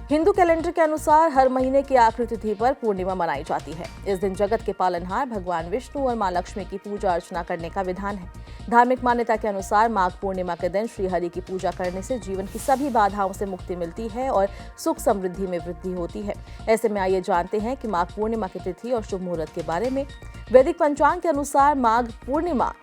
Hindu calendar के अनुसार हर महीने की आखिरी तिथि पर पूर्णिमा मनाई जाती है। इस दिन जगत के पालनहार भगवान विष्णु और मां लक्ष्मी की पूजा अर्चना करने का विधान है। धार्मिक मान्यता के अनुसार माघ पूर्णिमा के दिन श्री हरि की पूजा करने से जीवन की सभी बाधाओं से मुक्ति मिलती है और सुख समृद्धि में वृद्धि होती है। ऐसे में आइए जानते हैं कि माघ पूर्णिमा की तिथि और शुभ मुहूर्त के बारे में। वैदिक पंचांग के अनुसार माघ पूर्णिमा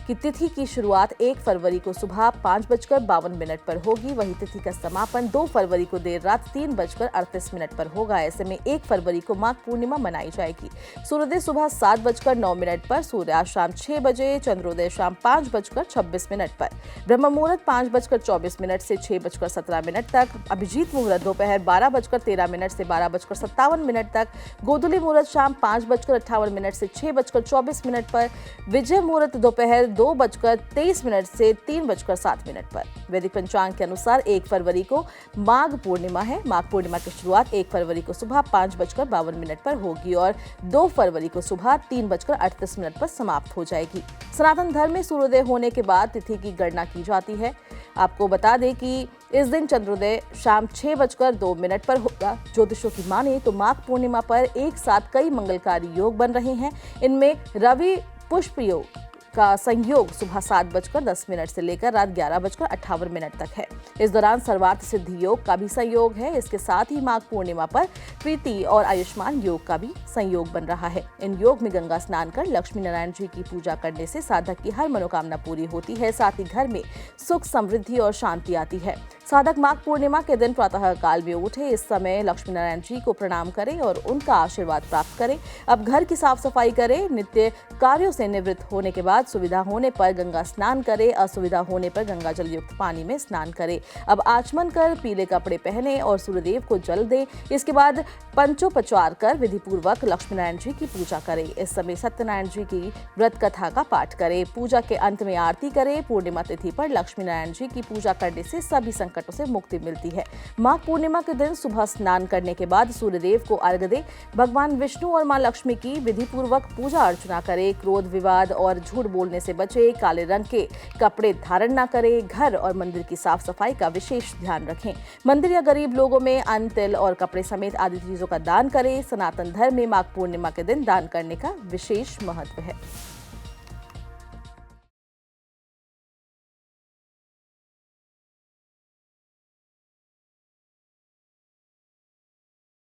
की तिथि की शुरुआत 1 फरवरी को सुबह 5:52 पर होगी। वहीं तिथि का समापन 2 फरवरी को देर रात 3:38 पर होगा। ऐसे में 1 फरवरी को माघ पूर्णिमा मनाई जाएगी। सूर्योदय सुबह 7:09 पर, सूर्यास्त शाम 6 बजे, चंद्रोदय शाम 5:26 पर, ब्रह्म मुहूर्त 5:24 से 6:17 तक, अभिजीत मुहूर्त दोपहर 12:13 से 12:57 तक, गोधूली मुहूर्त शाम 5:58 से 6:24 पर, विजय मुहूर्त दोपहर 2:23 से 3:07 पर। वैदिक पंचांग के अनुसार 1 फरवरी को माघ पूर्णिमा है। माघ पूर्णिमा की शुरुआत 1 फरवरी को सुबह 5:52 पर होगी और 2 फरवरी को सुबह 3:38 पर समाप्त हो जाएगी। सनातन धर्म में सूर्योदय होने के बाद तिथि की गणना की जाती है। आपको बता दें कि इस दिन चंद्रोदय शाम 6:02 पर होगा। ज्योतिषों की माने तो माघ पूर्णिमा पर एक साथ कई मंगलकारी योग बन रहे हैं। इनमें रवि पुष्प योग का संयोग सुबह 7:10 से लेकर रात 11:58 तक है। इस दौरान सर्वार्थ सिद्धि योग का भी संयोग है। इसके साथ ही माघ पूर्णिमा पर प्रीति और आयुष्मान योग का भी संयोग बन रहा है। इन योग में गंगा स्नान कर लक्ष्मी नारायण जी की पूजा करने से साधक की हर मनोकामना पूरी होती है। साथ ही घर में सुख समृद्धि और शांति आती है। साधक माघ पूर्णिमा के दिन प्रातः काल में उठे, इस समय लक्ष्मी नारायण जी को प्रणाम करें और उनका आशीर्वाद प्राप्त करें। अब घर की साफ सफाई करें। नित्य कार्यों से निवृत्त होने के बाद सुविधा होने पर गंगा स्नान करें। असुविधा होने पर गंगा जल युक्त पानी में स्नान करें। अब आचमन कर पीले कपड़े पहने और सूर्यदेव को जल दें। इसके बाद पंचोपचार कर विधि पूर्वक लक्ष्मी नारायण जी की पूजा करें। इस समय सत्यनारायण जी की व्रत कथा का पाठ करें। पूजा के अंत में आरती करें। पूर्णिमा तिथि पर लक्ष्मी नारायण जी की पूजा करने से सभी संकटों से मुक्ति मिलती है। माघ पूर्णिमा के दिन सुबह स्नान करने के बाद सूर्यदेव को अर्घ्य दें। भगवान विष्णु और मां लक्ष्मी की विधि पूर्वक पूजा अर्चना करें। क्रोध, विवाद और झूठ बोलने से बचे। काले रंग के कपड़े धारण न करें। घर और मंदिर की साफ सफाई का विशेष ध्यान रखें। मंदिर या गरीब लोगों में अन्न, तिल और कपड़े समेत आदि चीजों का दान करें। सनातन धर्म में माघ पूर्णिमा के दिन दान करने का विशेष महत्व है।